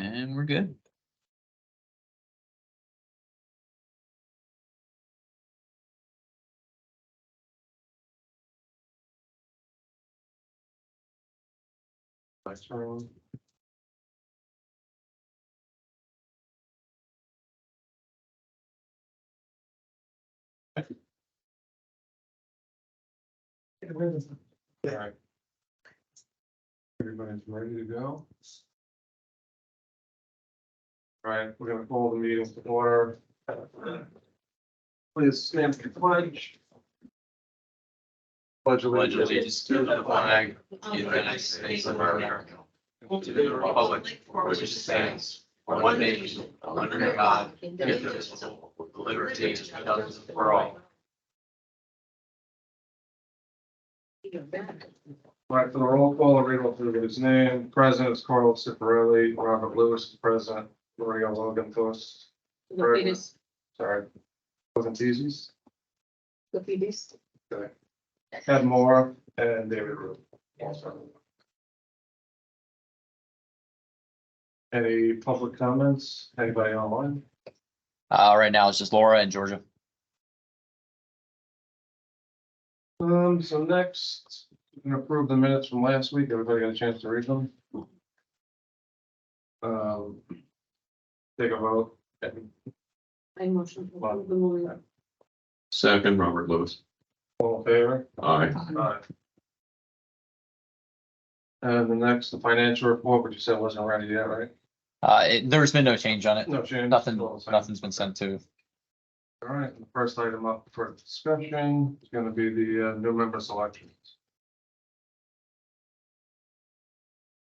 And we're good. Next round. All right. Everybody's ready to go. All right, we're gonna call the meeting to order. Please stand for the pledge. Pledge Pledge allegiance to the flag of the United States of America, to the republic for which it stands, one nation, under God, indivisible, with liberty and justice for all. All right, for the roll call, I'll read off everybody's name. President is Carl Ciparelli, Robert Lewis, President, Maria Logan Fuss. Lapidus. Sorry. Wasn't Teasy's. Lapidus. Okay. Ed Moore and David Root. Any public comments? Anybody online? Right now it's just Laura and Georgia. So next, we can approve the minutes from last week. Everybody got a chance to read them? Take a vote. I motion to approve the movie. Second, Robert Lewis. All in favor? Aye. Aye. And the next, the financial report, which you said wasn't ready yet, right? There's been no change on it. No change. Nothing's been sent to. All right, the first item up for discussion is gonna be the new member selections.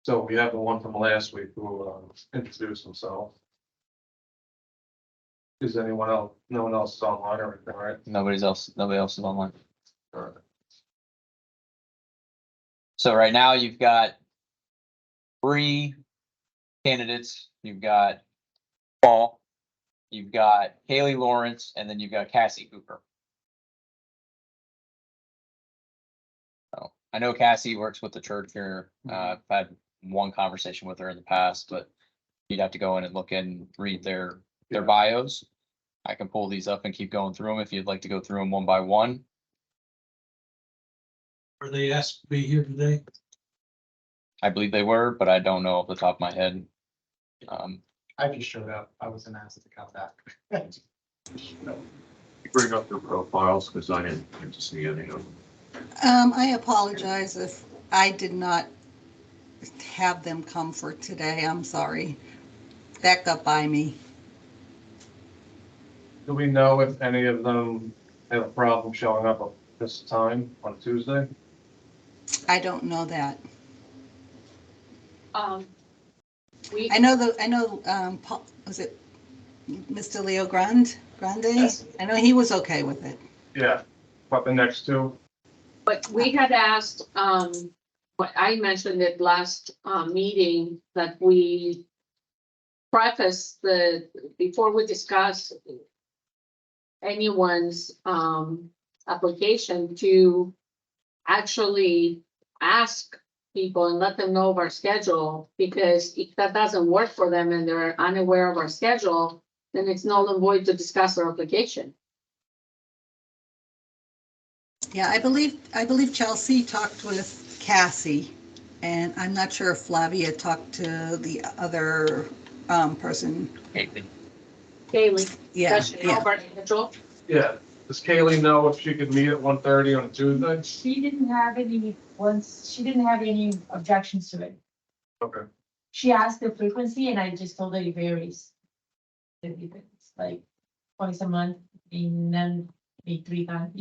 So we have the one from last week who introduced himself. Is anyone else, no one else is online or anything, right? Nobody else is online. All right. So right now you've got 3 candidates. You've got Paul, you've got Kaylee Lawrence, and then you've got Cassie Cooper. So I know Cassie works with the church here. I've had one conversation with her in the past, but you'd have to go in and look and read their bios. I can pull these up and keep going through them if you'd like to go through them one by one. Were they asked to be here today? I believe they were, but I don't know off the top of my head. I just showed up. I wasn't asked to come back. Bring up their profiles, because I didn't get to see any of them. I apologize if I did not have them come for today. I'm sorry. That got by me. Do we know if any of them have a problem showing up at this time on Tuesday? I don't know that. We, I know, Paul, was it Mr. Leo Grande? Yes. I know he was okay with it. Yeah, but the next two, but we had asked, what I mentioned at last, meeting that we preface before we discuss anyone's, application to actually ask people and let them know of our schedule, because if that doesn't work for them and they're unaware of our schedule, then it's null and void to discuss our application. Yeah, I believe Chelsea talked with Cassie, and I'm not sure if Flavia talked to the other person. Kaylee, Yeah, does she know yeah. of our schedule? yeah. Does Kaylee know if she could meet at 1:30 on a Tuesday? She didn't have any objections to it. Okay. She asked the frequency and I just told her it varies. It's like twice a month and then maybe 3 times,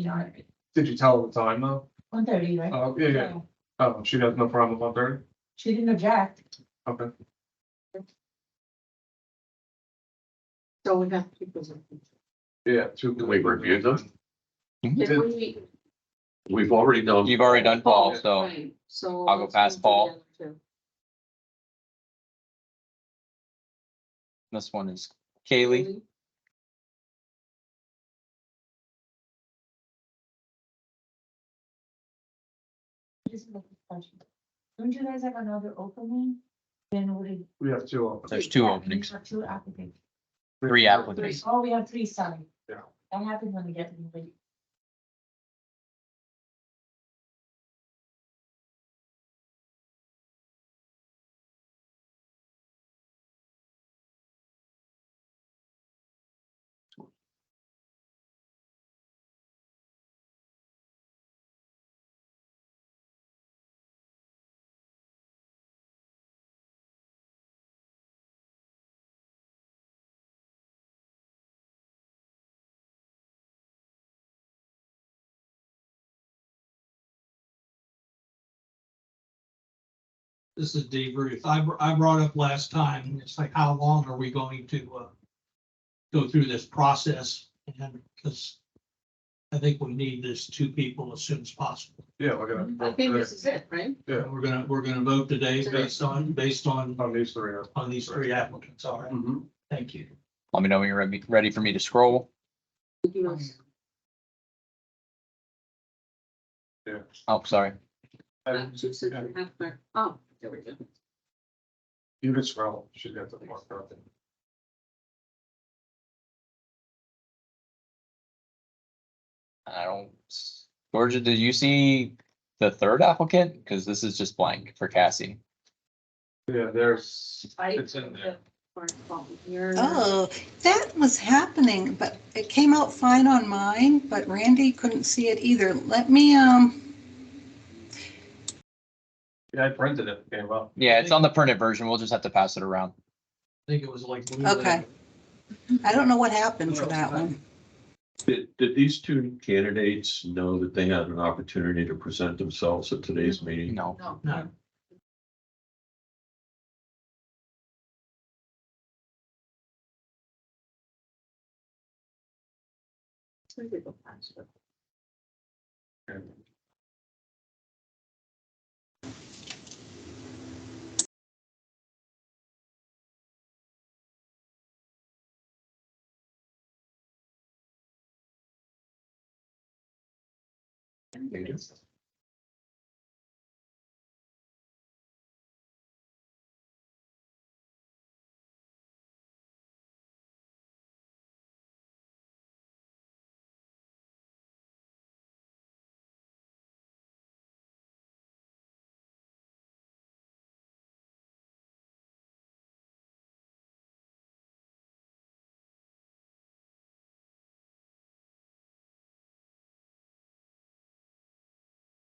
Did you tell her the time though? 1:30, right? Oh, yeah. Oh, she has no problem with 1:30? She didn't object. Okay. So we have people. Yeah, two. Can we review them? Can we? We've already done. You've already done Paul, so Right, so. I'll go let's past move to Paul. the other two. this one is Kaylee. Just a question. Don't you guys have another opening Then we. We have two open. There's two Yeah, openings, we have two applicants. three applicants. Oh, we have three, sorry. Yeah. That happens when we get late. This is debrief. I brought up last time, it's like, how long are we going to, go through this process? And because I think we need this two people as soon as possible. Yeah, we're gonna. I think this is it, right? Yeah, And we're gonna vote today based on on these three. these three applicants. All right, Mhm. thank you. Let me know when you're ready for me to scroll. Yeah. Oh, sorry. Oh, there we go. You can scroll, she's got the mark up. I don't, Georgia, did you see the third applicant? Because this is just blank for Cassie. Yeah, it's in there. Oh, that was happening, but it came out fine on mine, but Randy couldn't see it either. Let me, Yeah, I printed it, came up. Yeah, it's on the printed version. We'll just have to pass it around. I think it was like. okay. I don't know what happened for that one. Did these two candidates know that they had an opportunity to present themselves at today's meeting? No, No,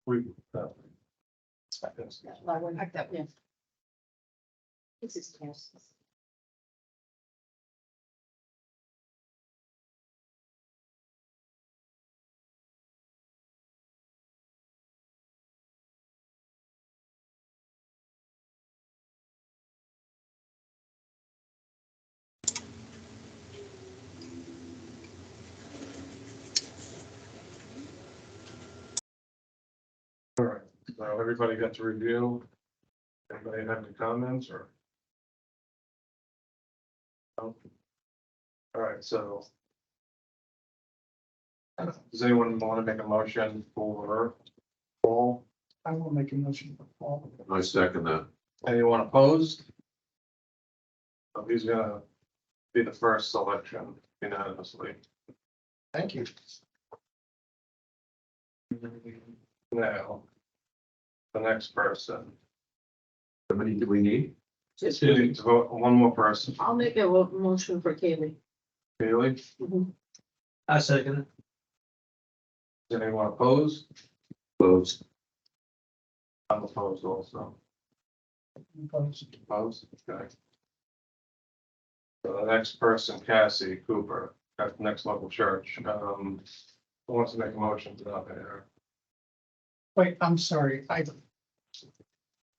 We, This is yes. all right, so everybody got to review. Anybody have any comments or? No? All right, so. Does anyone want to make a motion for Paul? I will make a motion for Paul. I second that. Anyone opposed? So he's gonna be the first selection unanimously. Thank you. Now. The next person, How many do we need? Just, you need to vote on one more person, I'll make a motion for Kaylee. Haley, I second it. does anyone opposed? Opposed? I'm opposed also. Opposed. Opposed, okay. So the next person, Cassie Cooper, at Next Level Church, who wants to make a motion to nominate her? Wait, I'm sorry,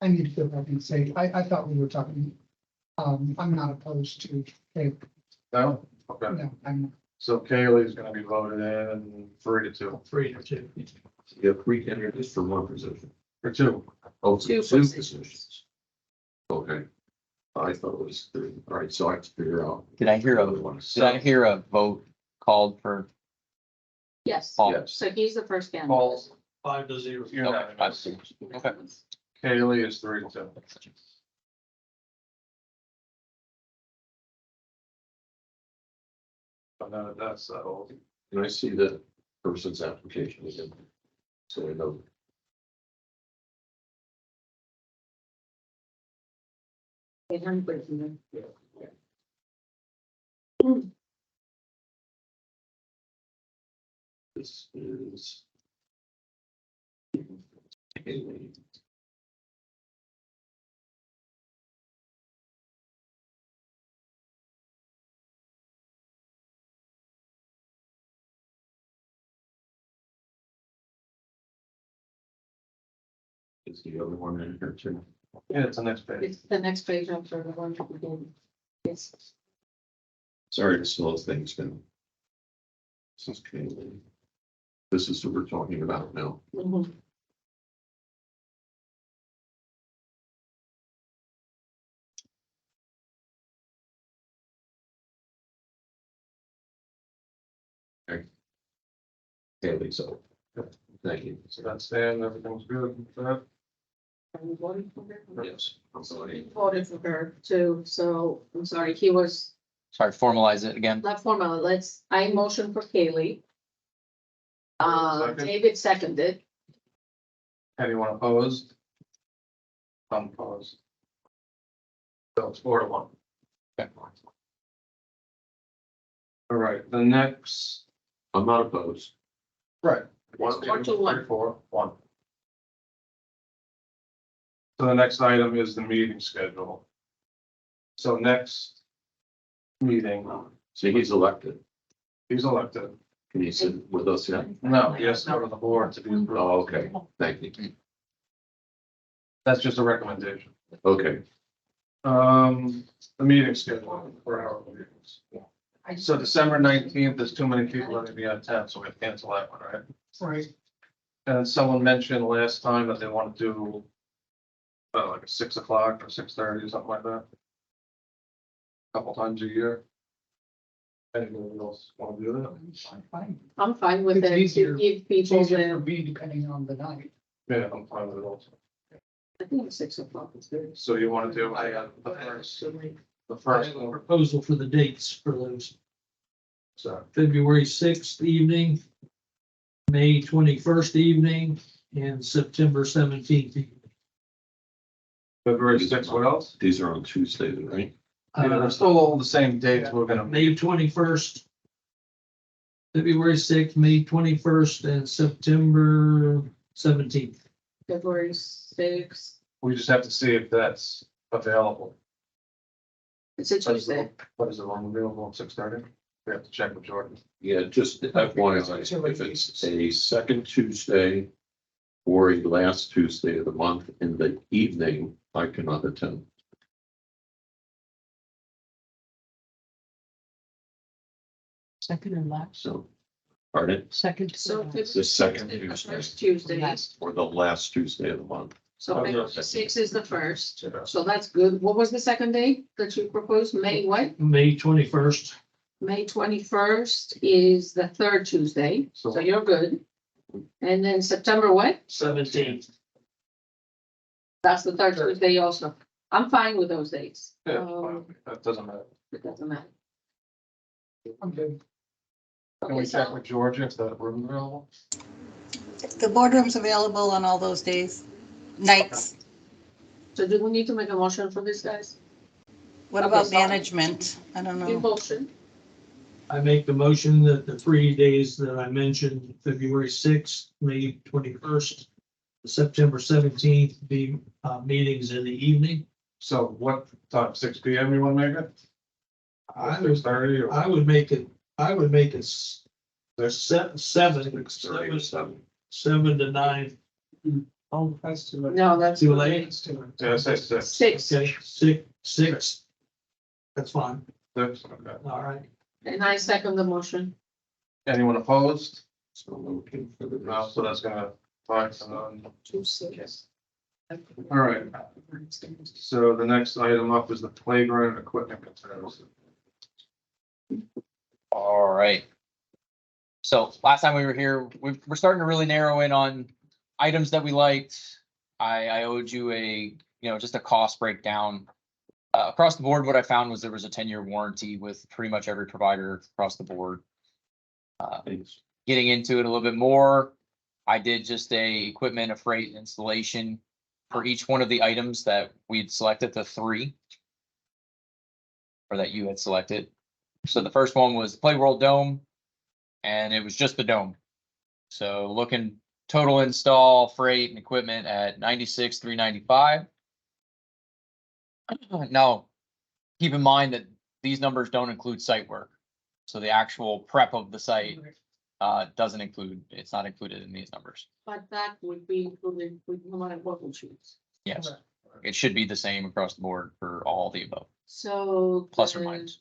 I need to go back and say, I thought we were talking, I'm not opposed to, okay, No? Okay, no, I'm not. so Kaylee's gonna be voted in 3-2, 3-2. You have three candidates for one position. for two. Oh, Two two positions. positions. Okay. I thought it was three. All right, so I have to figure out. did I hear a vote called for Yes, Paul? Yes. so he's the first candidate. Paul's 5-0. unanimous. Okay. Kaylee is 3-2. But then that's settled. Can I see the person's application again? So I know. This is. Haley. Is the other one in here too? Yeah, it's the next page. It's the next page after the one. Yes. Sorry to slow things down. This is Haley. This is what we're talking about now. Mhm. Haley, so. Thank you. So that's Dan, everything's good with that. Are you voting for her? Yes, I'm sorry. Voted for her too, so I'm sorry, he was Sorry, formalize it again. not formal. I motion for Kaylee. Second. David seconded. Anyone opposed? I'm opposed. So it's 4-1. Okay. All right, the next. I'm not opposed. Right. It's 4-1. 3, 4, 1. So the next item is the meeting schedule. So next meeting, See, he's elected. he's elected. Can he sit with us yet? No, he has to go to the board to be approved. Oh, okay. Thank you. That's just a recommendation. Okay. The meeting schedule for our meetings. So December 19th, there's too many people that are gonna be out of town, so we have to cancel that one, right? Right, And someone mentioned last time that they want to do like a 6 o'clock or 6:30 or something like that. Couple times a year. Anyone else want to do that? I'm fine. I'm fine with It's it. easier. To give It's people easier for the, me depending on the night. Yeah, I'm fine with it also. I think 6 o'clock is good. So you want to do the I first have a one? proposal for the dates for those. So, February 6th evening, May 21st evening, and September 17th evening. February 6th, what else? These are on Tuesday, right? Yeah, they're still all the same dates we're gonna. May 21st, February 6th, May 21st, and September 17th. February 6th. We just have to see if that's available. It's a Tuesday. What is it on available at 6:30? We have to check with Jordan. Yeah, just FYI, if it's a second Tuesday or a last Tuesday of the month in the evening, I cannot attend. Second and last, So, pardon? second. So and February last. The second 6th is the Tuesday. first Tuesday. Or the last Tuesday of the month. So Oh, February okay. 6th is the first. Yeah. So that's good. What was the second day that you proposed? May what? May 21st, May 21st is the third Tuesday, so So you're good. And then September what? 17th. That's the third Tuesday also. I'm fine with those dates. yeah, fine. That doesn't matter. It doesn't matter. I'm good. Can Okay, we check so with Georgia if that room available? The boardroom's available on all those days, nights. so do we need to make a motion for this, guys? What Okay, about so- management? I don't Your know. motion, I make the motion that the 3 days that I mentioned, February 6th, May 21st, September 17th, be meetings in the evening. So what time, 6 PM you want to make it? I would 6:30 or? I would make it seven to 9. Oh, that's too late. no, that's. Too late. It's too late. Yeah, say 6. 6, Okay, six. That's fine. 6, okay. All right. and I second the motion. Anyone opposed? So I'm looking for the. No, so that's gonna, fine, and then, 2, 6. all right. So the next item up is the playground equipment comparison. All right. So last time we were here, we're starting to really narrow in on items that we liked. I owed you just a cost breakdown Across the board, what I found was there was a 10-year warranty with pretty much every provider across the board. Thanks. Getting into it a little bit more, I did just a equipment, a freight installation for each one of the items that we'd selected, the 3. Or that you had selected. So the first one was the Play World Dome. And it was just the dome. So looking total install, freight and equipment at 96,395. Now, keep in mind that these numbers don't include site work. So the actual prep of the site doesn't include, it's not included in these numbers. But that would be included with no matter what we choose. Yes, it should be the same across the board for all the above, So. plus or the minus.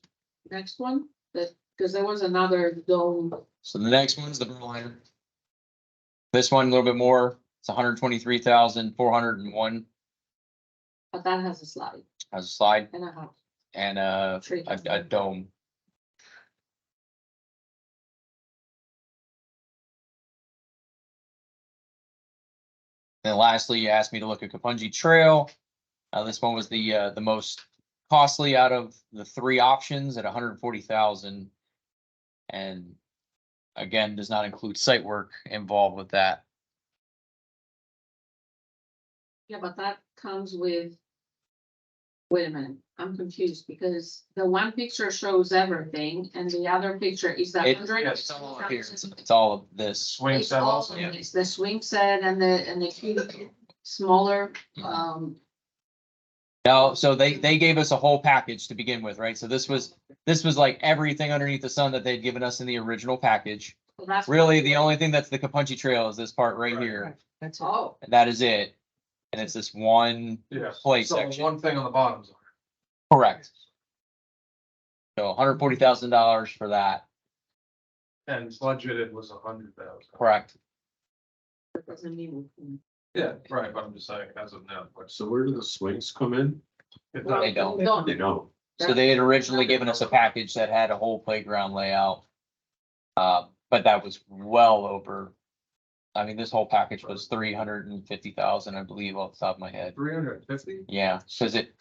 Next one, that, because there was another dome, So the next one's the Berliner. This one a little bit more, it's 123,401, but that has a slide has a slide and a house. and Tree. a dome. Then lastly, you asked me to look at Kapunji Trail. This one was the most costly out of the 3 options at 140,000. And again, does not include site work involved with that. Yeah, but that comes with. Wait a minute, I'm confused because the one picture shows everything and the other picture is the It- 100. Yes, It's all up here. It's all of this. Swing It's set all also. of this, the swing set and the cute smaller, No, so they gave us a whole package to begin with, right? So this was like everything underneath the sun that they'd given us in the original package. so that's. Really, the only thing that's the Kapunji Trail is this part right Right. here. That's all. And that is it. And it's this one Yeah. play So the section. one thing on the bottom is. Correct. So $140,000 for that, And budgeted was 100,000. correct? That doesn't mean. Yeah, right, but I'm just saying, as of now, but So where do the swings come in? it's Well, not. They don't. They don't. So they had originally given us a package that had a whole playground layout. But that was well over. I mean, this whole package was 350,000, I believe, off the top of my head. 350? Yeah, because it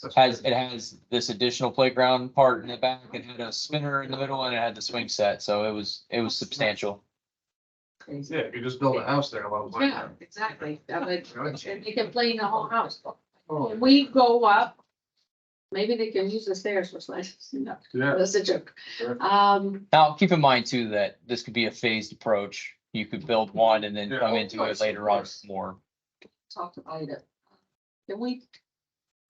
has this additional playground part in the back. It had a spinner in the middle and it had the swing set, so it was substantial. Crazy. Yeah, if you just build a house there, a lot of. Yeah, exactly. That would, and they can play in the whole house. Oh, When we go up, maybe they can use the stairs for slides. No, yeah. that's a joke. Sure. Now, keep in mind too, that this could be a phased approach. You could build one and then Yeah, come of into course, it later of on course. more. Talked about it. Can we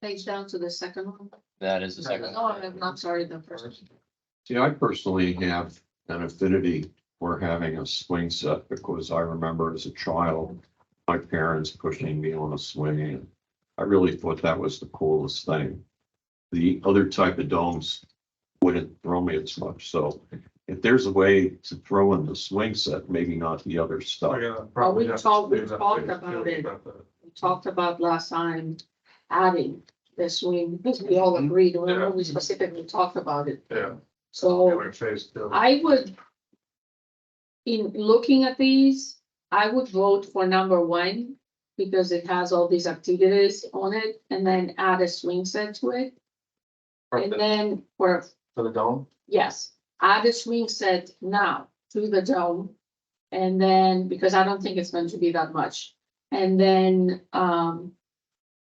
page down to the second one? That is the second. No, I'm not sorry, the first. one. See, I personally have an affinity for having a swing set because I remember as a child, my parents pushing me on a swing. And I really thought that was the coolest thing. The other type of domes wouldn't throw me as much. So if there's a way to throw in the swing set, maybe not the other stuff. Well, we talked about it. We talked about last time adding the swing, because we all agreed, remember, we specifically talked about it. Yeah. So Phase two. I would, in looking at these, I would vote for number 1 because it has all these activities on it and then add a swing set to it. And then for, For the dome? yes, add a swing set now to the dome. And then, because I don't think it's going to be that much. And then,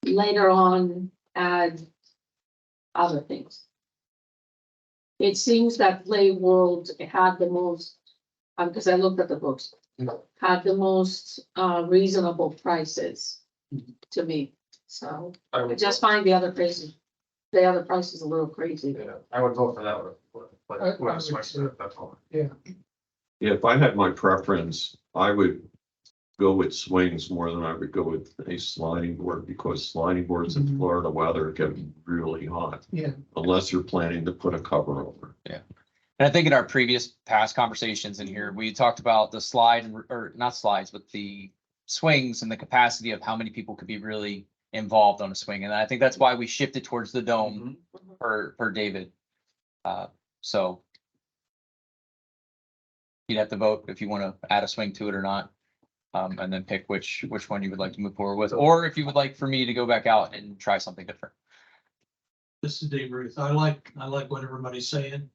later on, add other things. It seems that Play World had the most, because I looked at the books, had the most, reasonable prices to me. So I I would just find the other prices a little crazy. Yeah, I would vote for that one. I With a would swing too. set, that's all. Yeah, if I had my preference, I would go with swings more than I would go with a sliding board because sliding boards in Mhm. Florida weather get really hot. Yeah. Unless you're planning to put a cover over. And I think in our past conversations in here, we talked about the slide or not slides, but the swings and the capacity of how many people could be really involved on a swing. And I think that's why we shifted towards the dome for David. So you'd have to vote if you want to add a swing to it or not. And then pick which one you would like to move forward with, or if you would like for me to go back out and try something different. This is Dave Ruth. I like what everybody's saying.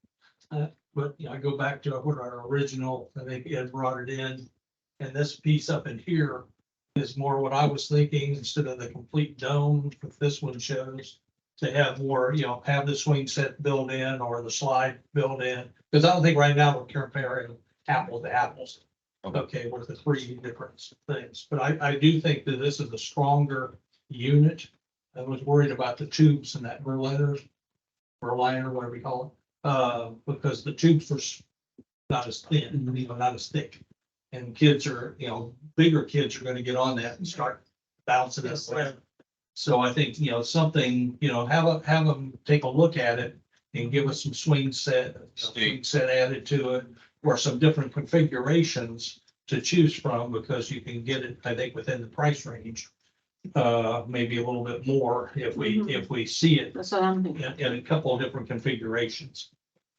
But I go back to what our original, I think Ed brought it in. And this piece up in here is more what I was thinking, instead of the complete dome that this one shows. To have more, have the swing set built in or the slide built in, because I don't think right now we're comparing apples to apples. Okay, with the three different things, but I do think that this is a stronger unit. I was worried about the tubes and that Berliner, whatever you call it, because the tubes are not as thin, not as thick. And kids are, bigger kids are gonna get on that and start bouncing it around. So I think, something, have them take a look at it and give us some swing set added to it, or some different configurations to choose from, because you can get it, I think, within the price range. Maybe a little bit more if we see it That's what I'm thinking. in a couple of different configurations.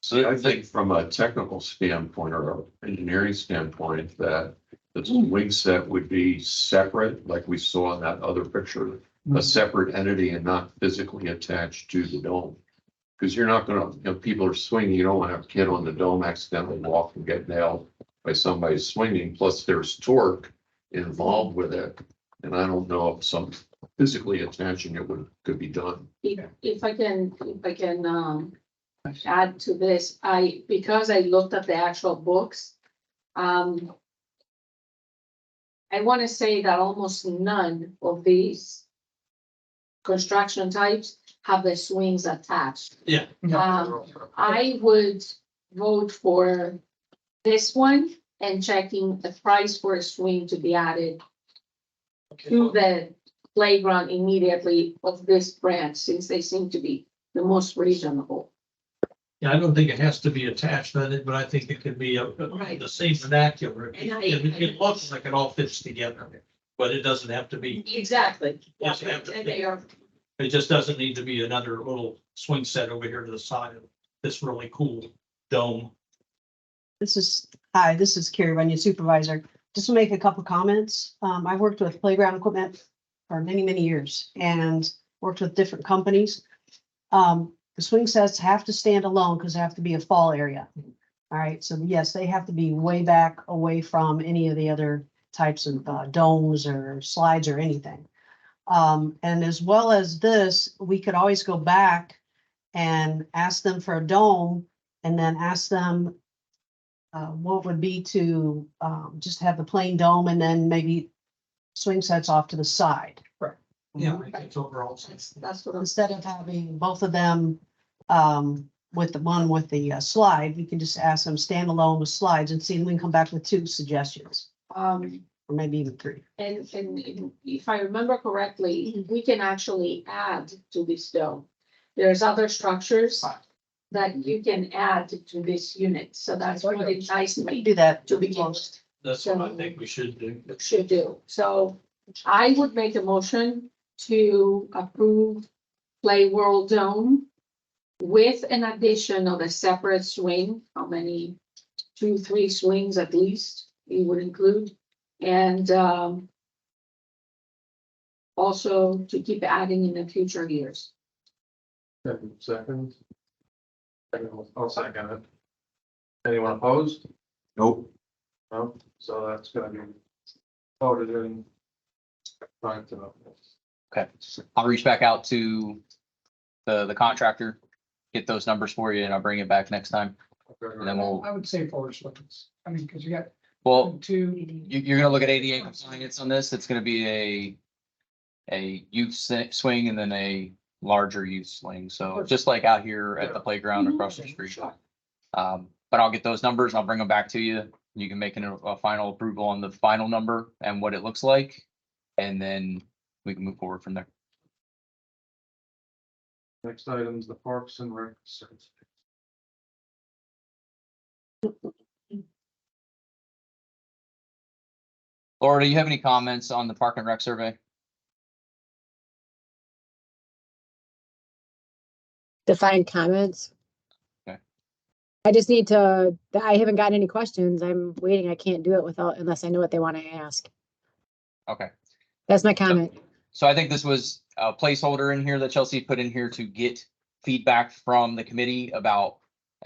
So I think from a technical standpoint or an engineering standpoint, that the swing set would be separate, like we saw in that other picture, a separate entity and not physically attached to the dome. Because you're not gonna, people are swinging, you don't want to have a kid on the dome accidentally walk and get nailed by somebody swinging, plus there's torque involved with it. And I don't know if some physically attaching it could be done. If I can, add to this, because I looked at the actual books, I want to say that almost none of these construction types have the swings attached. Yeah. I would vote for this one and checking the price for a swing to be added to the playground immediately of this brand, since they seem to be the most reasonable. Yeah, I don't think it has to be attached on it, but I think it could be Right. the same vernacular. And It looks like it all fits together, but it doesn't have to be. Exactly. Yes, you have to- And they are, It just doesn't need to be another little swing set over here to the side of this really cool dome. This is Carrie Runyon, supervisor. Just to make a couple comments. I've worked with playground equipment for many, many years and worked with different companies. The swing sets have to stand alone because they have to be a fall area. All right, so yes, they have to be way back away from any of the other types of domes or slides or anything. And as well as this, we could always go back and ask them for a dome and then ask them what would be to just have the plain dome and then maybe swing sets off to the side. Yeah, I think it's overall. that's what I'm. Instead of having both of them with the one with the slide, we can just ask them stand alone with slides and see, and we can come back with 2 suggestions, or maybe even 3. And if I remember correctly, we can actually add to this dome. There's other structures that you can add to this unit, so that's what it nice We me can do that to to be be close. That's what I think we should do. should do. So I would make a motion to approve Play World Dome with an addition of a separate swing, how many, 2, 3 swings at least, it would include. And also to keep adding in the future years. Second. I'll second it. Anyone opposed? Nope. No, so that's gonna be voted in. Fine, to know. Okay, I'll reach back out to the contractor, get those numbers for you, and I'll bring it back next time. And then we'll, I would say 4 swings. I mean, because you got well, 2. you're gonna look at ADA compliance on this. It's gonna be a youth swing and then a larger youth swing. So just like out here at the playground across the street. But I'll get those numbers and I'll bring them back to you. You can make a final approval on the final number and what it looks like. And then we can move forward from there. Next item is the Parks and Rec. Laura, do you have any comments on the Park and Rec survey? Defined comments. Okay. I just need to, I haven't gotten any questions. I'm waiting. I can't do it without, unless I know what they want to ask. Okay. That's my comment. So I think this was a placeholder in here that Chelsea put in here to get feedback from the committee about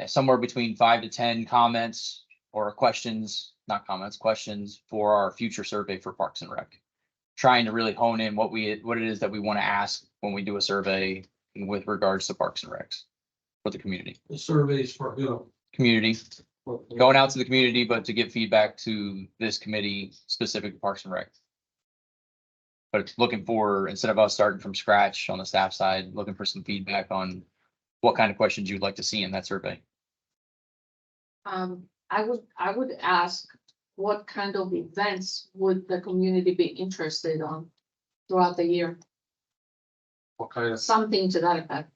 somewhere between 5 to 10 comments or questions, not comments, questions for our future survey for Parks and Rec. Trying to really hone in what it is that we want to ask when we do a survey with regards to Parks and Recs for the community. The surveys for who? Community, going out to the community, but to give feedback to this committee specific to Parks and Rec. But it's looking for, instead of us starting from scratch on the staff side, looking for some feedback on what kind of questions you'd like to see in that survey. I would ask, what kind of events would the community be interested on throughout the year? What kind of, Something to that effect.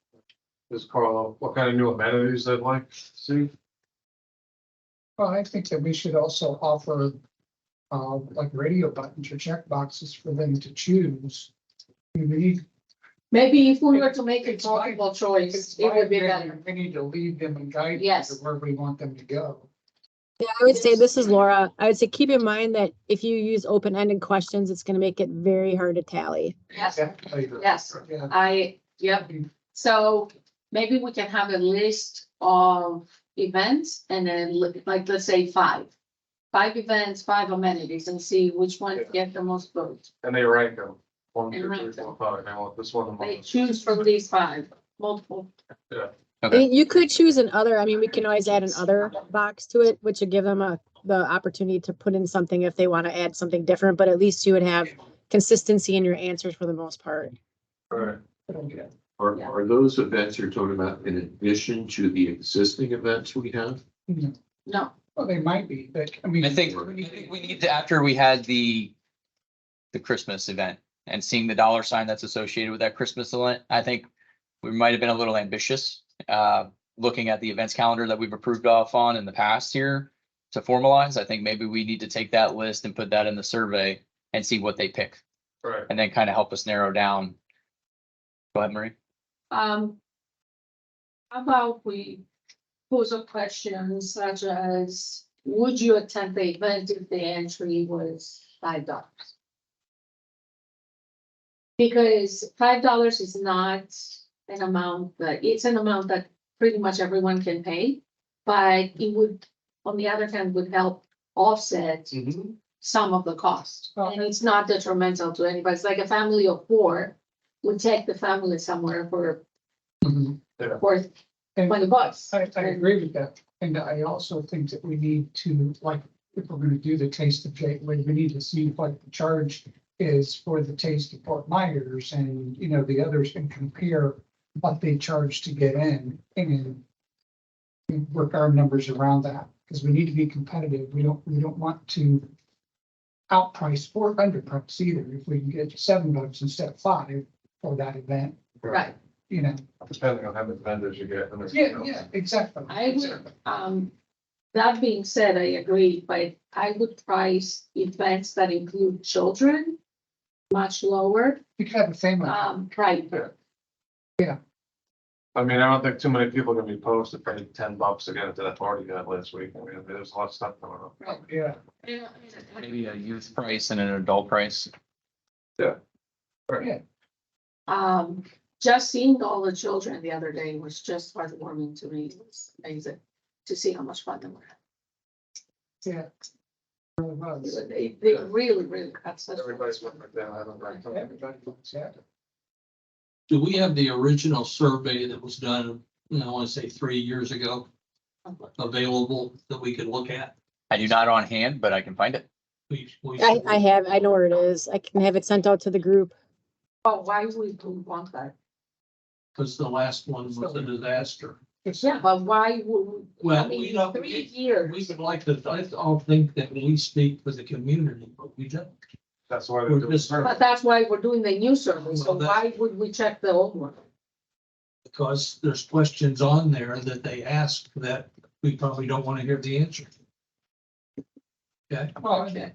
is Carl, what kind of new amenities they'd like to see? Well, I think that we should also offer, like radio buttons or check boxes for them to choose. We need, Maybe if we were to make a It's my- multiple choice, it's it would be my better. opinion, we need to lead them and guide them to Yes. where we want them to go. Yeah, I would say, this is Laura. I would say, keep in mind that if you use open-ended questions, it's gonna make it very hard to tally. Yes, Definitely. yes, Yeah. yep. So maybe we can have a list of events and then like, let's say 5. 5 events, 5 amenities, and see which one get the most votes. And they rank them, 1, And 2, 3, rank 4, 5, I want this one. the They most. choose from these 5, multiple. I mean, you could choose an other, I mean, we can always add an other box to it, which would give them the opportunity to put in something if they want to add something different, but at least you would have consistency in your answers for the most part. Right. Are those events you're talking about in addition to the existing events we have? No, Well, they might be, but I mean. I think we need to, after we had the Christmas event and seeing the dollar sign that's associated with that Christmas event, I think we might have been a little ambitious, looking at the events calendar that we've approved off on in the past here to formalize. I think maybe we need to take that list and put that in the survey and see what they pick, Right. and then kind of help us narrow down. Go ahead, Marie. how about we pose a question such as, would you attend the event if the entry was $5? Because $5 is not an amount that, it's an amount that pretty much everyone can pay. But it would, on the other hand, would help offset some of the cost. Well- And it's not detrimental to anybody. It's like a family of 4 would take the family somewhere for Mhm. worth And $20. I agree with that. And I also think that we need to, like, if we're gonna do the Taste of Gateway, we need to see what the charge is for the Taste of Fort Myers and, you know, the others, and compare what they charge to get in and work our numbers around that, because we need to be competitive. We don't want to outprice or underprice either. If we can get $7 instead of 5 for that event, Right. you know. Depending on how many vendors you get. and Yeah, everything else. yeah, exactly. I would, that being said, I agree, but I would price events that include children much lower. You could have a family. Right, I mean, I don't think too many people are gonna be opposed to paying $10 to get into that party you had last week. I mean, there's a lot of stuff going on. Yeah. Maybe a youth price and an adult price. Just seeing all the children the other day was just heartwarming to me. It was amazing to see how much fun they were. Yeah. Really was. They really, really had such. Everybody's looking like that. I haven't read something. Everybody looks at it. Do we have the original survey that was done, I want to say 3 years ago, available that we could look at? I do not on hand, but I can find it. I know where it is. I can have it sent out to the group. Oh, why would we want that? Because the last one was a disaster. Yeah, but why would, I Well, mean, you know, 3 we years. would like to, I all think that we speak for the community, but we don't. That's why We're they're doing just- survey. But that's why we're doing the new survey, so Well, that- why would we check the old one? Because there's questions on there that they ask that we probably don't want to hear the answer. Okay, Well, and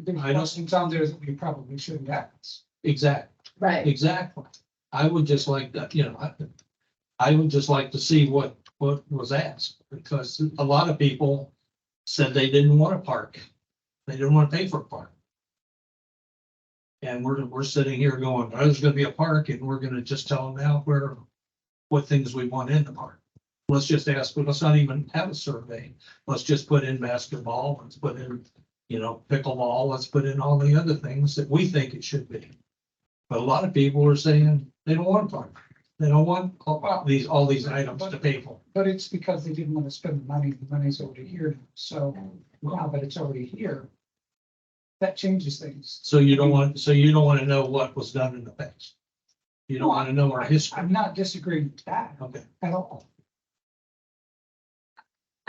there's I don't- questions on there that we probably shouldn't ask. exactly, Right. exactly. I would just like that, I would just like to see what was asked, because a lot of people said they didn't want a park. They didn't want to pay for a park. And we're sitting here going, oh, there's gonna be a park, and we're gonna just tell them now what things we want in the park. Let's just ask, let's not even have a survey. Let's just put in basketball, let's put in, pickleball, let's put in all the other things that we think it should be. But a lot of people are saying they don't want a park. They don't want all these items to pay for. But it's because they didn't want to spend the money. The money's already here. now. So now that it's already here, that changes things. So you don't want to know what was done in the past. You don't want to know our history. I'm not disagreeing with that Okay. at all.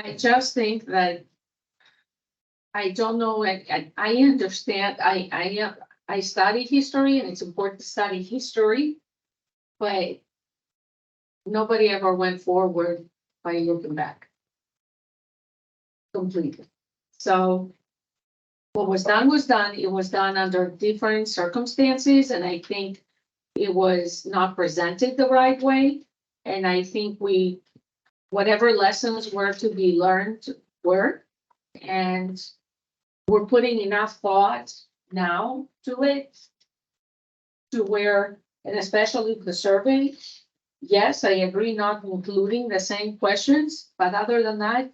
I just think that I don't know, I understand, I study history and it's important to study history, but nobody ever went forward by looking back. Completely. So what was done, it was done under different circumstances, and I think it was not presented the right way. And I think whatever lessons were to be learned were, and we're putting enough thought now to it to where, and especially the survey, yes, I agree not including the same questions, but other than that,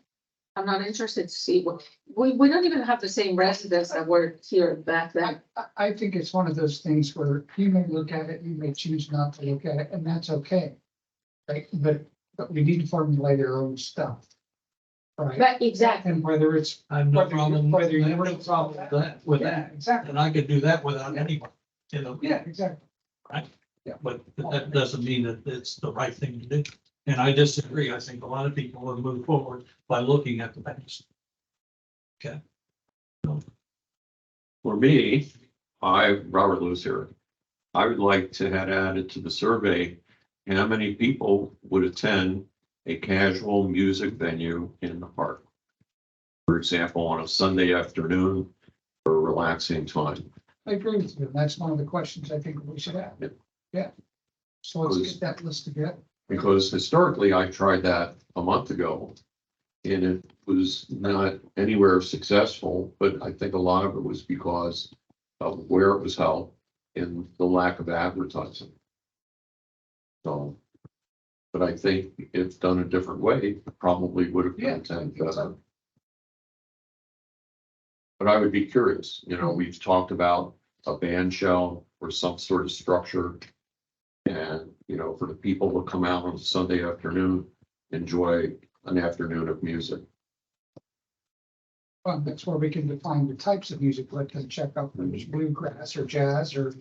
I'm not interested to see what, we don't even have the same residents that were here back then. I think it's one of those things where you may look at it, you may choose not to look at it, and that's okay. Right, but we need to formulate our own stuff. Right, But exactly, and whether it's. I have no whether you- problem, I whether you- have no problem with that. Exactly, And I could do that without anyone, yeah, exactly. But that doesn't mean that it's the right thing to do. And I disagree. I think a lot of people will move forward by looking at the past. Okay. For me, Robert Lewis here, I would like to have added to the survey, how many people would attend a casual music venue in the park? For example, on a Sunday afternoon for a relaxing time. I agree with you. That's one of the questions I think we should have. Yep. Yeah. So let's get that list together. Because historically, I tried that a month ago. And it was not anywhere successful, but I think a lot of it was because of where it was held and the lack of advertising. So, but I think if done a different way, it probably would have Yeah. been attended better. But I would be curious, we've talked about a band shell or some sort of structure. And, for the people who come out on Sunday afternoon, enjoy an afternoon of music. That's where we can define the types of music, let them check out whether it's bluegrass or jazz or,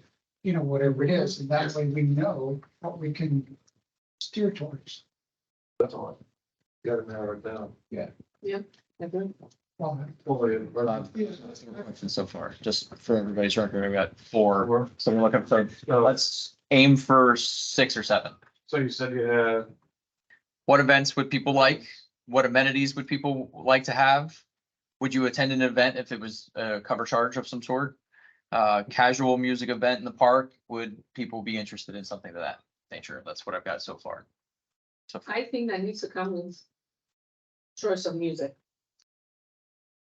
whatever it is. And that way we know what we can steer towards. That's all. You gotta narrow it down. Well, we're not questions so far, just for everybody's record, we've got 4, so we're looking for, let's aim for 6 or 7. So you said you had, What events would people like? What amenities would people like to have? Would you attend an event if it was a cover charge of some sort? Casual music event in the park, would people be interested in something of that nature? That's what I've got so far. So I think that needs to come with choice of music.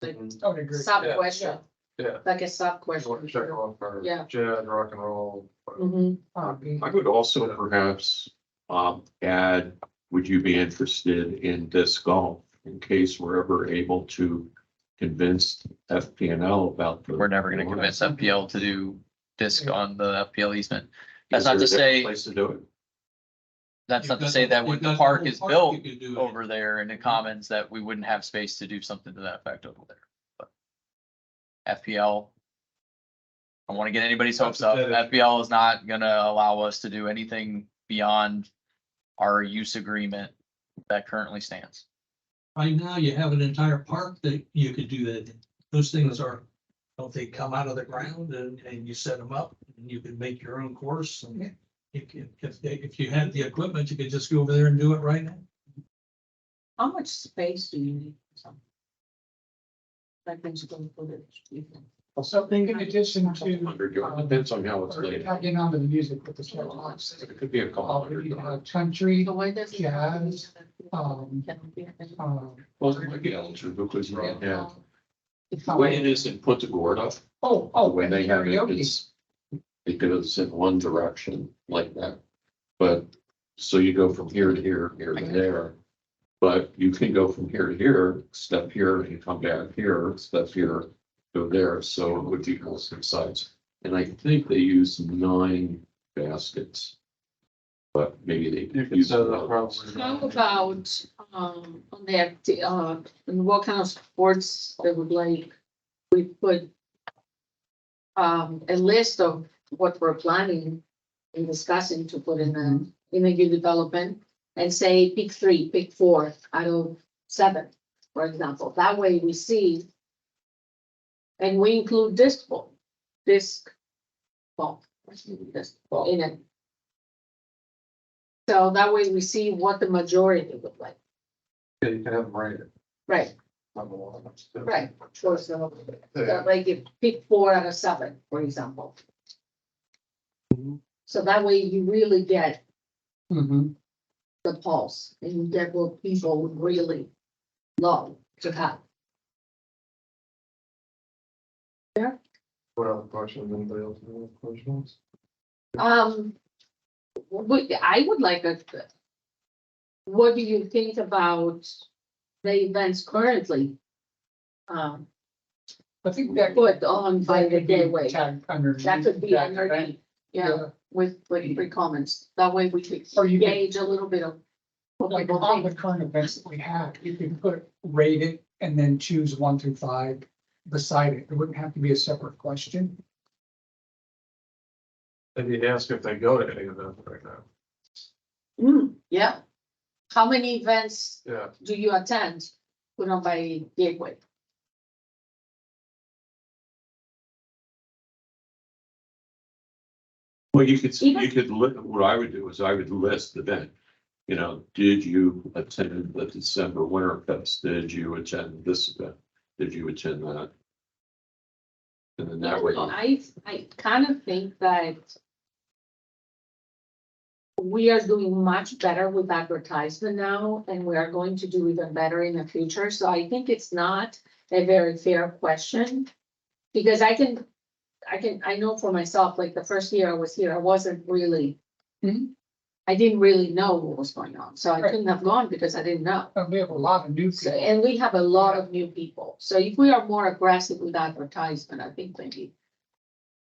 Like I would agree. sub Yeah. question, yeah, like a sub you want to question. check off our Yeah. jazz, rock and roll. Mhm. I would also perhaps add, would you be interested in disc golf in case we're ever able to convince FPNL about the. we're never gonna convince FPL to do disc on the FPL easement. That's Is not there to a different say, Place to do it. that's not to You've say got that the- when you've the got park whole is park built you could do it. over there in the commons, that we wouldn't have space to do something to that effect over there. But FPL, I don't want to get anybody's hopes up. FPL is not gonna allow us to do anything beyond our use agreement that currently stands. Right now, you have an entire park that you could do that. In. Those things don't they come out of the ground and you set them up and you can make your own course and if you had the equipment, you could just go over there and do it right now. How much space do you need? Like things going for it. So in addition to. 100 yards, depends on how it's or laid. Getting onto the music with the Skylarks. It could be a couple We hundred need to yards. have country, So why does? jazz, Well, it might be eligible because you can have, the way it is in Punta Gorda, oh, when they have it, karaoke. it goes in one direction like that. But So you go from here to here, here to there. But you can go from here to here, step here, and come back here, step here, go there, so it would be both sides. And I think they use 9 baskets. But maybe they. You could use set it another. up probably. How about, on the, and what kind of sports they would like? We put a list of what we're planning and discussing to put in a youth development and say, pick 3, pick 4 out of 7, for example. That way we see. And we include disc ball in it. So that way we see what the majority would like. Yeah, you can have them rated. Right, Number 1. right. Sure, so, Yeah. like if pick 4 out of 7, for example. So that way you really get Mhm. the pulse and you get what people would really love to have. What other questions? Anybody else have any questions? I would like what do you think about the events currently? I think that. Put on by that the could be gateway, tagged underneath that could be that underneath, event. yeah, with 3 comments, that way we could Or you could- gauge a little bit of. what Like people on the think. current events that we have, you can put rate it and then choose 1 through 5 beside it. It wouldn't have to be a separate question. Maybe ask if they go to any of them right now. Yeah. How many events Yeah, do you attend, put on by Gateway? Well, you could, what I would do is I would list the event. You know, did you attend the December Winter Fest? Did you attend this event? Did you attend that? And then that way. I kind of think that we are doing much better with advertisement now, and we are going to do even better in the future. So I think it's not a very fair question. Because I know for myself, like the first year I was here, I wasn't really. Mhm. I didn't really know what was going on, so I Right. couldn't have gone because I didn't know. We have a lot of new So, people. and we have a lot of new people, so if we are more aggressive with advertisement, I think maybe.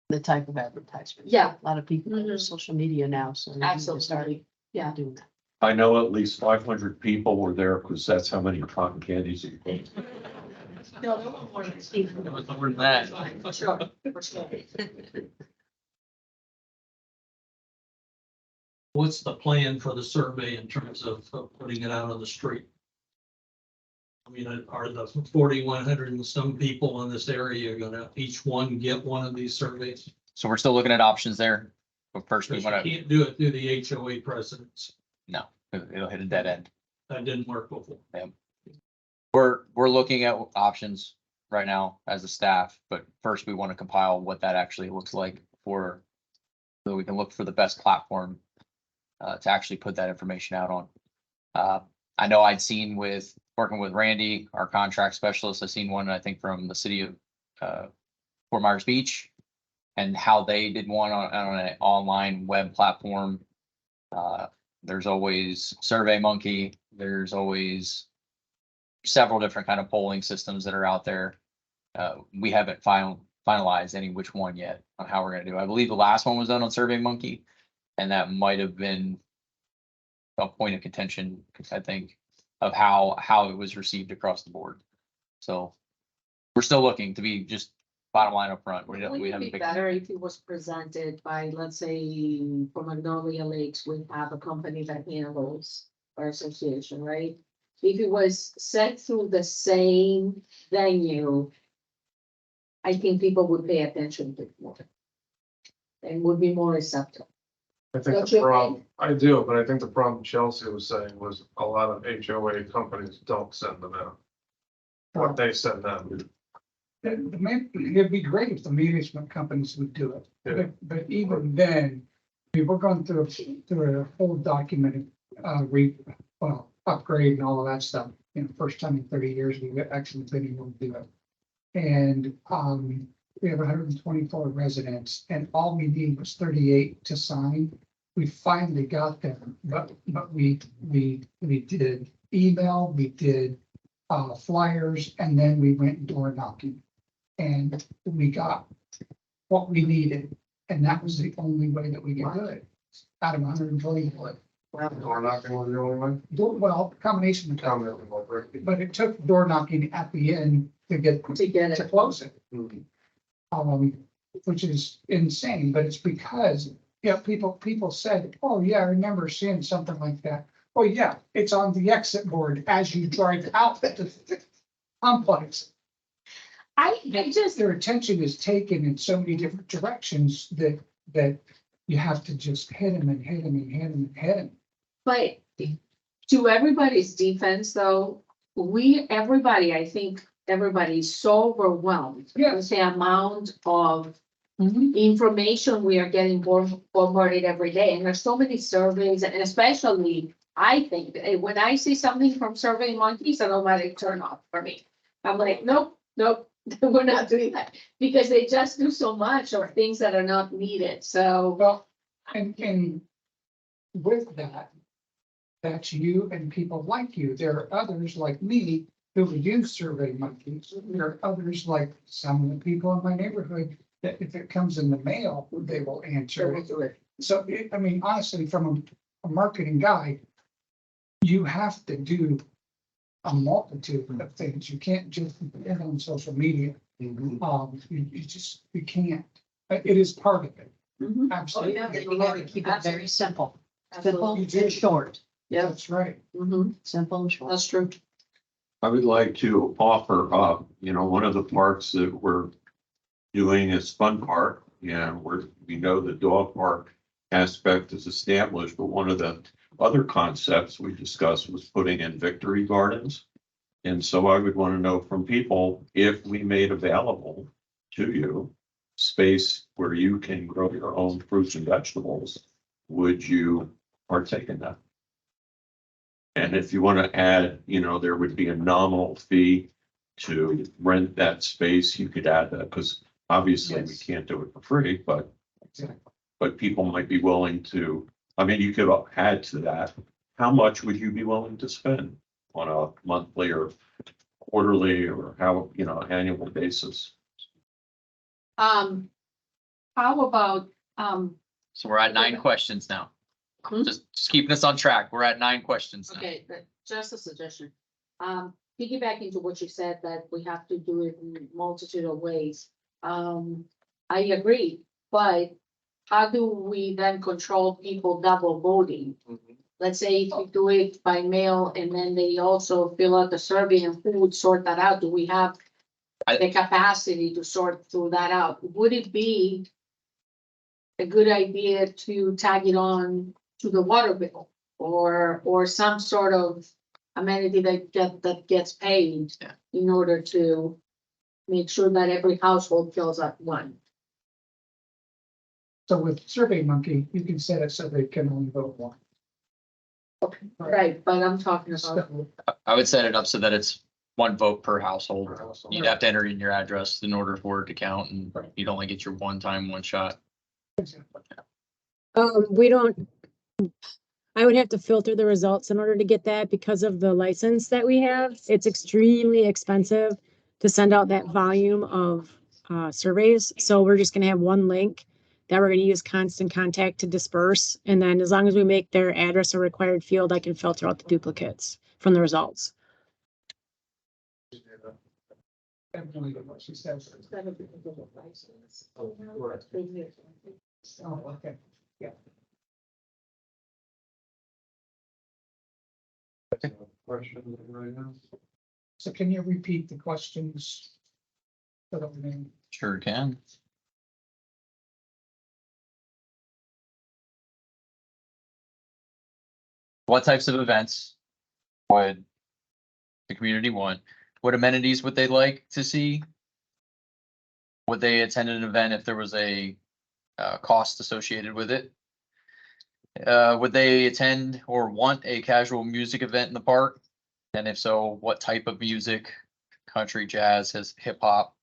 The type of advertisement. Yeah. A lot of people Mhm. use social media now, so. we need to start Absolutely, yeah. Doing that. I know at least 500 people were there because that's how many cotton candies you ate. No, there were more than Steve. It was more than that. For sure, for sure. What's the plan for the survey in terms of putting it out on the street? I mean, are the 4,100 and some people in this area gonna each one get one of these surveys? So we're still looking at options there. But first we Because you want to, can't do it through the HOA presidents. it'll hit a dead end. That didn't work before. We're looking at options right now as a staff, but first we want to compile what that actually looks like so we can look for the best platform to actually put that information out on. I know I'd seen working with Randy, our contract specialist, I've seen one, I think from the city of Fort Myers Beach and how they did one on an online web platform. There's always SurveyMonkey, there's always several different kind of polling systems that are out there. We haven't finalized any which one yet on how we're gonna do. I believe the last one was done on SurveyMonkey, and that might have been a point of contention, I think, of how it was received across the board. So we're still looking to be just bottom line up front. We Wouldn't it haven't be picked. better if it was presented by, let's say, for Magnolia Lakes, we have a company that handles our association, right? If it was sent through the same venue, I think people would pay attention to it more. And would be more receptive. I think Don't the you problem, I do, but I think the problem Chelsea was saying was a lot of HOA companies don't send them out. What they send them. It'd be great if the management companies would do it, Yeah. but even then, we're going through a whole document, upgrade and all of that stuff. You know, first time in 30 years, we've actually been able to do it. And, we have 124 residents and all we need was 38 to sign. we finally got them, but we did email, we did flyers, and then we went door knocking. And we got what we needed, and that was the only way that we could do it. Out of 120, Door knocking was the only way. well, combination of, Tell me what about break. but it took door knocking at the end to get To get to it. close it. Mhm. Which is insane, but it's because, people said, oh, yeah, I remember seeing something like that. Oh, yeah, it's on the exit board as you drive out the complex. I just, Their attention is taken in so many different directions that you have to just hit them and hit them and hit them and hit them. but to everybody's defense, though, everybody, I think, everybody's so overwhelmed. Yeah. With the amount of information we are getting bombarded every day, and there's so many surveys, and especially, I think, when I see something from Survey Monkeys, an automatic turn off for me. I'm like, nope, we're not doing that, because they just do so much of things that are not needed, so. Well, and with that, that's you and people like you. There are others like me who would use Survey Monkeys. There are others like some of the people in my neighborhood that if it comes in the mail, they will answer it. So, I mean, honestly, from a marketing guy, you have to do a multitude of things. You can't just get on social media. You can't. It is part of it. Mhm. Absolutely. You gotta keep it very simple, simple Absolutely. and short, Yeah, That's right. simple and short. that's true. I would like to offer up, one of the parks that we're doing is Fun Park. And we know the dog park aspect is established, but one of the other concepts we discussed was putting in Victory Gardens. And so I would want to know from people, if we made available to you space where you can grow your own fruits and vegetables, would you partake in that? And if you want to add, there would be a nominal fee to rent that space, you could add that, because obviously we Yes. can't do it for free, but Exactly. people might be willing to, you could add to that. How much would you be willing to spend on a monthly or quarterly or annual basis? How about, So we're at 9 questions now. Hmm? Just keeping us on track. We're at 9 questions now. okay, but just a suggestion. Piggybacking to what you said, that we have to do it in a multitude of ways. I agree, but how do we then control people double voting? Let's say if you do it by mail and then they also fill out the survey and who would sort that out? Do we have the capacity to sort through that out? Would it be a good idea to tag it on to the water bill or some sort of amenity that gets paid Yeah. in order to make sure that every household fills up one? So with Survey Monkey, you can set it so they can only vote one. Right, but I'm talking about, So, I would set it up so that it's 1 vote per household. Per household. You'd have to enter in your address in order for it to count, and you'd only get your one time, one shot. We don't, I would have to filter the results in order to get that because of the license that we have. It's extremely expensive to send out that volume of surveys. So we're just gonna have one link that we're gonna use Constant Contact to disperse. And then as long as we make their address a required field, I can filter out the duplicates from the results. definitely what she says. Oh, okay. Question right now. So can you repeat the questions? So that we can- Sure can. What types of events would the community want? What amenities would they like to see? Would they attend an event if there was a cost associated with it? Would they attend or want a casual music event in the park? And if so, what type of music? Country, jazz, hip hop?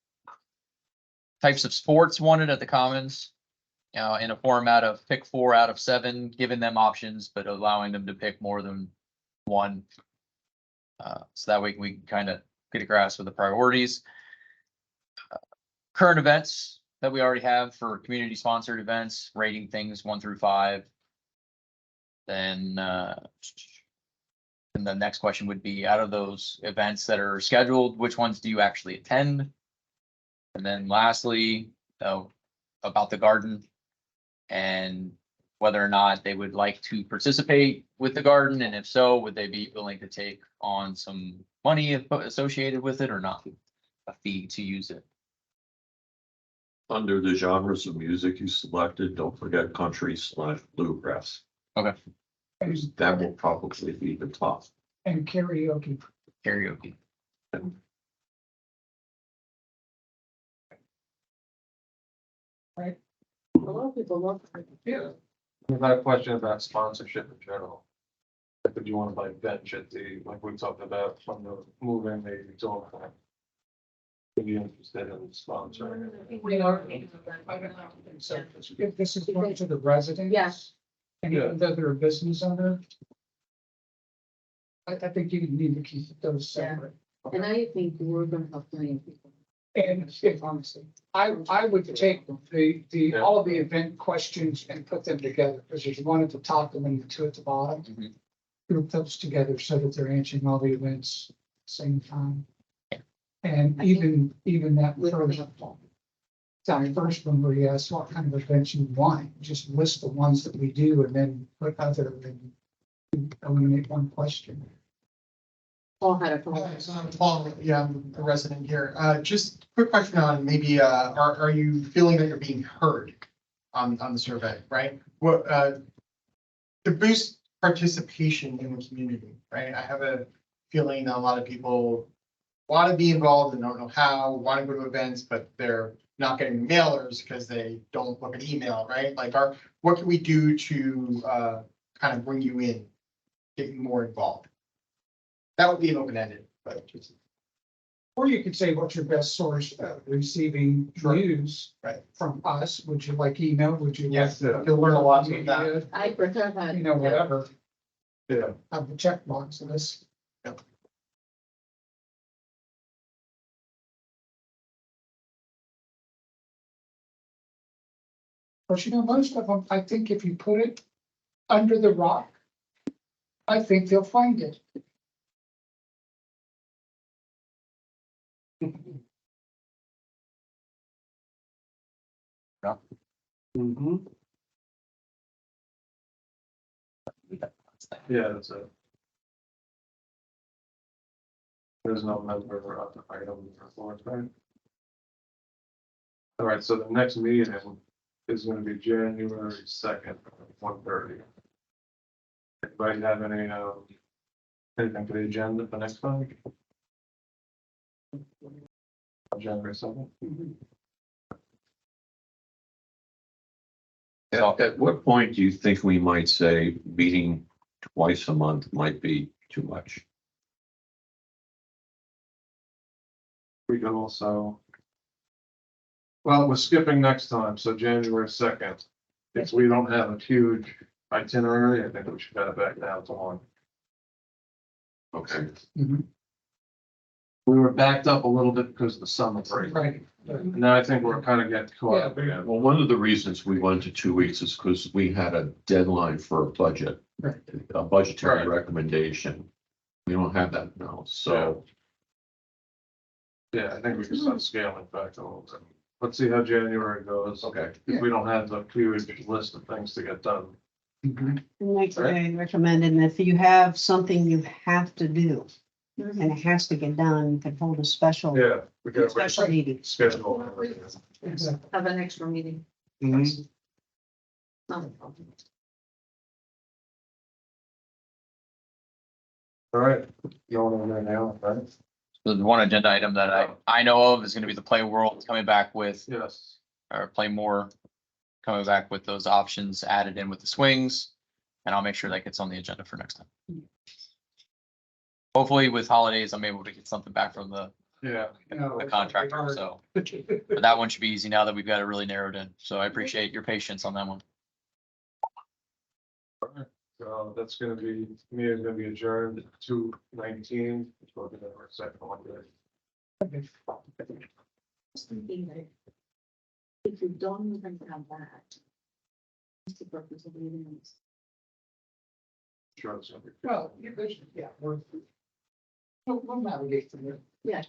Types of sports wanted at the Commons? in a format of pick 4 out of 7, giving them options, but allowing them to pick more than one. So that way we can kind of get a grasp of the priorities. Current events that we already have for community sponsored events, rating things 1 through 5. Then, and the next question would be, out of those events that are scheduled, which ones do you actually attend? And then lastly, about the garden and whether or not they would like to participate with the garden, and if so, would they be willing to take on some money associated with it or not? A fee to use it. Under the genres of music you selected, don't forget country/bluegrass. Okay. That will probably be the top. And karaoke. Karaoke. A lot of people love. Yeah. I've got a question about sponsorship in general. Like, would you want to like bench at the, like we talked about from the moving maybe to all that? Would you be interested in sponsoring? We are. So if this is going to the residents. Yes. And even though they're a business owner. I think you need to keep those separate. And I think we're gonna have plenty of people. And if honestly, I would take the, all of the event questions and put them together, because there's one at the top and then the two at the bottom. Mhm. Group those together so that they're answering all the events at the same time. And even that first one where you ask what kind of events you want, just list the ones that we do and then put other and eliminate one question. All had a. So I'm Paul, yeah, I'm a resident here. Just quick question on maybe, are you feeling that you're being heard on the survey, right? What, to boost participation in the community, right? I have a feeling that a lot of people want to be involved and don't know how, want to go to events, but they're not getting mailers because they don't look at email, right? Like, what can we do to kind of bring you in, get you more involved? That would be an open-ended, but just. Or you could say, what's your best source of receiving news Right. from us? Would you like email? Would you? Yes, like you'll learn a lot from media? that. I prefer that. You know, whatever, Yeah. have the checkbox of this. Yep. But you know, most of them, I think if you put it under the rock, I think they'll find it. Mm-hmm. Yeah, that's it. There's no member of the item report, right? All right, so the next meeting is gonna be January 2nd, 1:30. Anybody have any, anything for the agenda for next time? January 2nd? At what point do you think we might say meeting twice a month might be too much? We can also. Well, we're skipping next time, so January 2nd. If we don't have a huge itinerary, I think we should cut it back down to 1. Okay. We were backed up a little bit because of the summer break. Right. Now I think we're kind of getting caught up Yeah. again. Well, one of the reasons we went to 2 weeks is because we had a deadline for a budget, Right. a budgetary Right. recommendation. We don't have that now, so. Yeah, I think we can start scaling back a little bit. Let's see how January goes. Okay. If we don't have the huge list of things to get done. Like I recommended, and if you have something you have to do, and it has to get done, you could hold a special, Yeah, we got special meeting. schedule. Exactly. Have an extra meeting. Mhm. Not a problem. All right, going on there now, right? The one agenda item that I know of is gonna be the Play World coming back with, Yes. or Play More. Coming back with those options added in with the swings, and I'll make sure that gets on the agenda for next time. Hopefully with holidays, I'm able to get something back from the Yeah. you know. a contractor, so. But that one should be easy now that we've got it really narrowed in. So I appreciate your patience on that one. So that's gonna be, meeting's gonna be adjourned at 2:19. Second one. Just thinking that if you don't even have that, what's the purpose of leaving this? Sure, it's gonna be. Well, yeah, we'll navigate through it. Yeah.